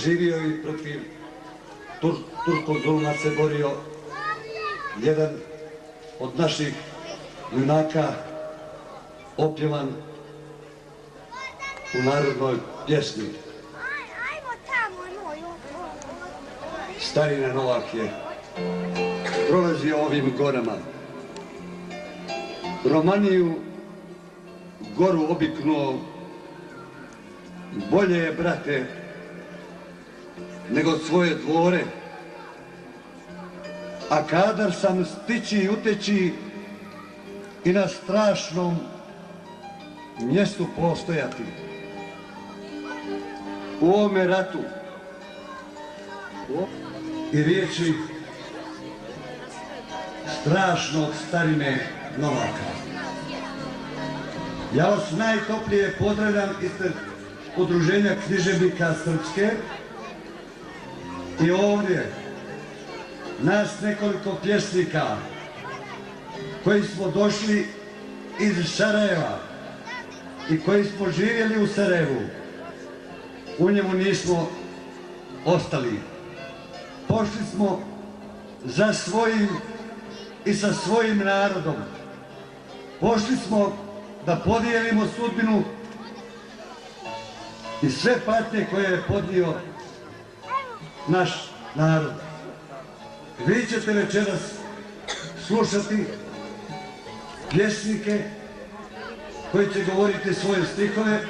živio i protiv turskog zuluma se borio jedan od naših junaka, opjevan u narodnoj pjesmi. Starina Novak je prolazio ovim gorama. Romaniju goru obiknuo, bolje je, brate, nego svoje dvore. A kadar sam stići i uteći i na strašnom mjestu postojati. U ovome ratu i riječi strašnog starine Novaka. Ja vas najtoplije pozdravljam ispred Udruženja književnika Srpske i ovdje nas nekoliko pjesnika koji smo došli iz Sarajeva i koji smo živjeli u Sarajevu. U njemu nismo ostali. Pošli smo za svojim i sa svojim narodom. Pošli smo da podijelimo sudbinu i sve patnje koje je podnio naš narod. Vi ćete večeras slušati pjesnike koji će govoriti svoje stihove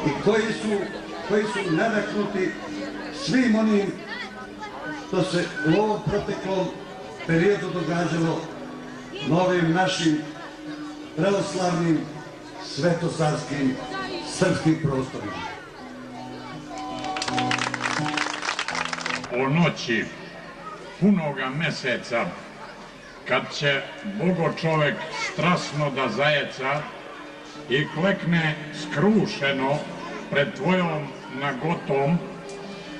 i koji su nadahnuti svim onim što se u ovom proteklom periodu događalo na ovim našim pravoslavnim, svetosarskim, srpskim prostorima. O noći punoga meseca, kad će Bogo čovek strasno da zajeca i klekne skrušeno pred tvojom nagotom,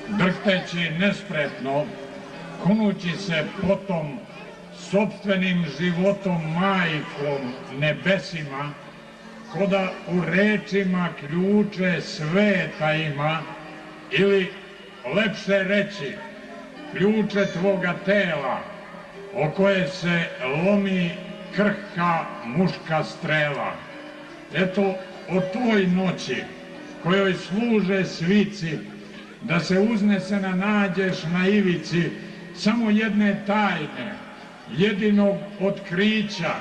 drhteći nespretno, kunući se potom sopstvenim životom majkom nebesima, ko da u rečima ključe sveta ima, ili lepše reći ključe tvoga tela, o koje se lomi krhka muška strela. Eto, o toj noći kojoj služe svici, da se uznesena nađeš na ivici samo jedne tajne, jedinog otkrića,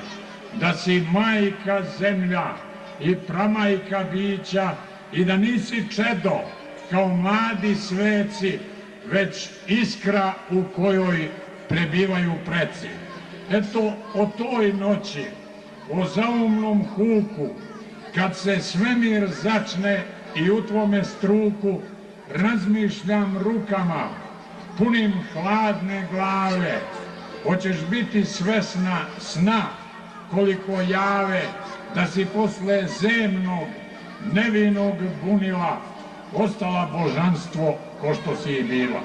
da si majka zemlja i pramajka bića i da nisi čedo kao mladi sveci, već iskra u kojoj prebivaju preci. Eto, o toj noći, o zaumnom huku, kad se svemir začne i u tvome struku, razmišljam rukama, punim hladne glave, hoćeš biti svesna sna koliko jave, da si posle zemnog, nevinog bunila, ostala božanstvo ko što si i bila.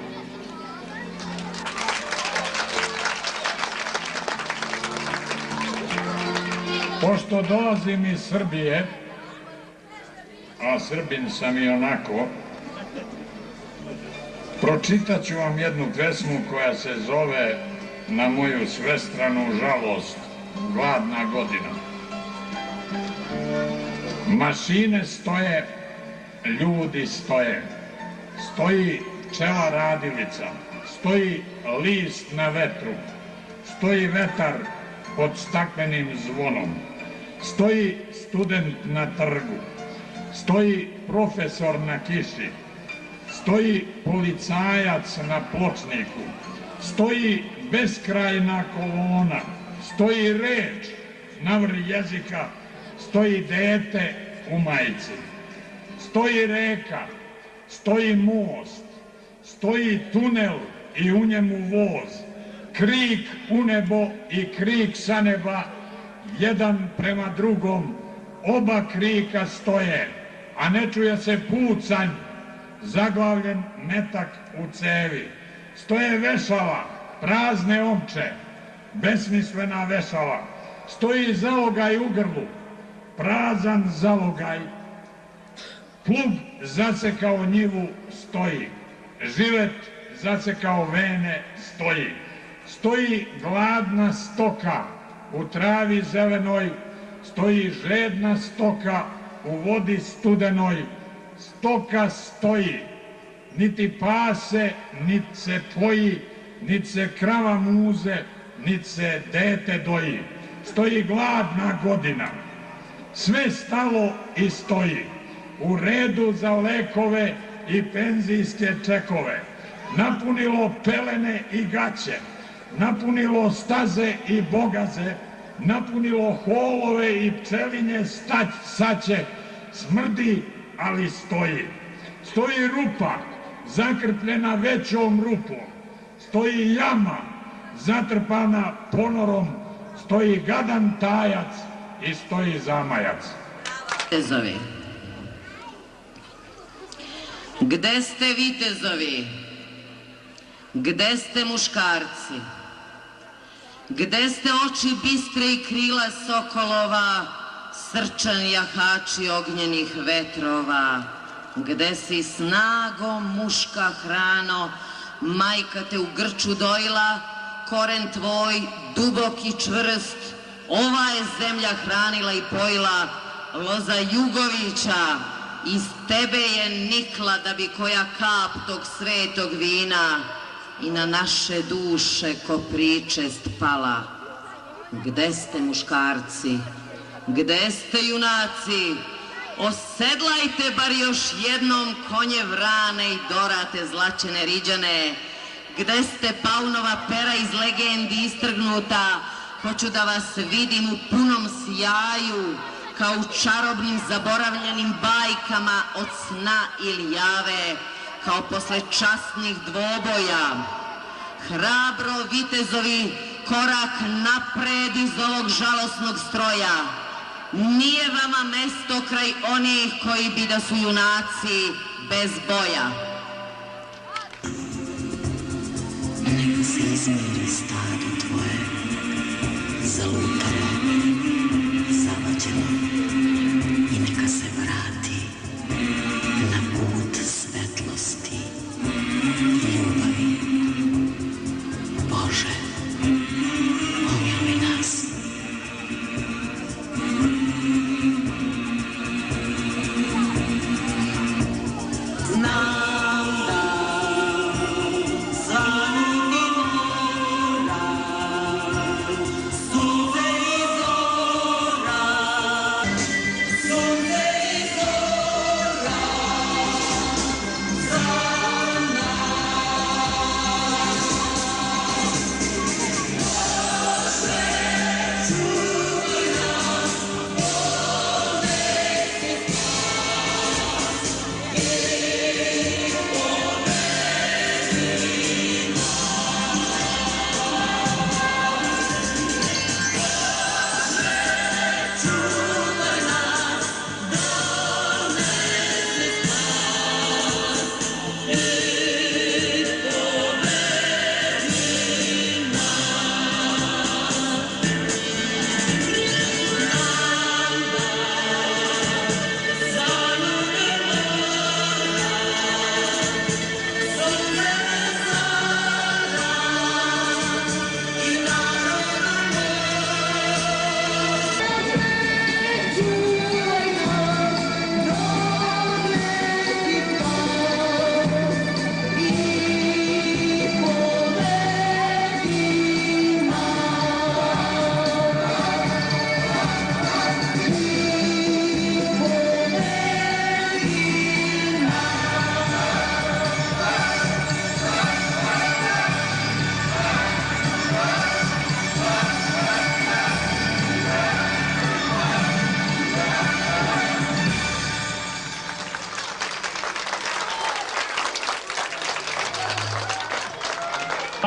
Pošto dolazim iz Srbije, a Srbin sam i onako, pročitat ću vam jednu pesmu koja se zove Na moju svestranu žalost, gladna godina. Mašine stoje, ljudi stoje, stoji pčela radilica, stoji list na vetru, stoji vetar pod staklenim zvonom, stoji student na trgu, stoji profesor na kiši, stoji policajac na pločniku, stoji beskrajna kolona, stoji reč na vrh jezika, stoji dete u majici, stoji reka, stoji most, stoji tunel i u njemu voz, krik u nebo i krik sa neba, jedan prema drugom, oba krika stoje, a ne čuje se pucanj, zaglavljen metak u cevi. Stoje vešala, prazne omče, besmislena vešala, stoji zalogaj u grlu, prazan zalogaj, Plug zacekao njivu stoji, žilet zacekao vene stoji. Stoji gladna stoka u travi zelenoj, stoji žedna stoka u vodi studenoj. Stoka stoji, niti pase, niti se poji, niti se krava muze, niti se dete doji. Stoji gladna godina, sve stalo i stoji, u redu za lekove i penzijske čekove, napunilo pelene i gaće, napunilo staze i bogaze, napunilo holove i pčelinje saće, smrdi, ali stoji. Stoji rupa, zakrpljena većom rupom, stoji jama, zatrpana ponorom, stoji gadan tajac i stoji zamajac. Vitezovi, gde ste vitezovi? Gde ste muškarci? Gde ste oči bistre i krila sokolova, srčani jahači ognjenih vetrova? Gde si snagom muška hrano, majka te u grču dojila, koren tvoj dubok i čvrst, ova je zemlja hranila i pojila, loza Jugovića, iz tebe je nikla da bi koja kap tog svetog vina i na naše duše ko pričest pala. Gde ste muškarci? Gde ste junaci? Osedlajte bar još jednom konje vrane i dorate zlačene riđane. Gde ste paunova pera iz legendi istrgnuta? Hoću da vas vidim u punom sjaju, kao u čarobnim zaboravljenim bajkama od sna ili jave, kao posle časnih dvoboja. Hrabro vitezovi, korak napred iz ovog žalosnog stroja. Nije vama mesto kraj onih koji bi da su junaci bez boja. Neka se izmiri stado tvoje, zalutalo, zavađeno, i neka se vrati na put svetlosti i ljubavi. Bože, pomiluj nas.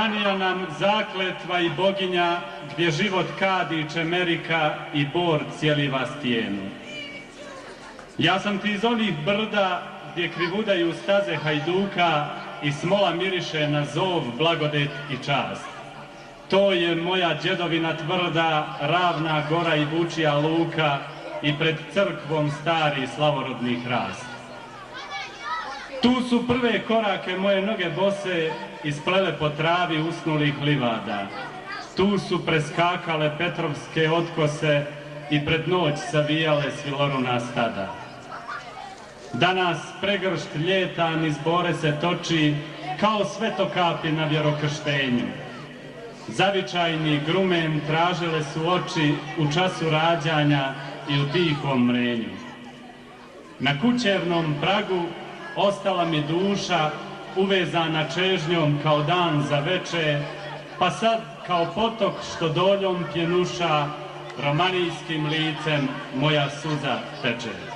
Danija nam zakletva i boginja, gdje život kadi čemerika i bor cijeliva stijenu. Ja sam ti iz onih brda gdje krivudaju staze hajduka i smola miriše na zov, blagodet i čast. To je moja djedovina tvrda, ravna gora i vučija luka i pred crkvom stari slavorodni hrast. Tu su prve korake moje noge bose isplele po travi usnulih livada. Tu su preskakale petrovske otkose i pred noć savijale sviloruna stada. Danas pregršt ljeta niz bore se toči kao svetokapi na vjerokrštenju. Zavičajni grumen tražile su oči u času rađanja i u tihom mrenju. Na kućevnom pragu ostala mi duša uvezana čežnjom kao dan za veče, pa sad kao potok što doljom pjenuša, romanijskim licem moja suza teče.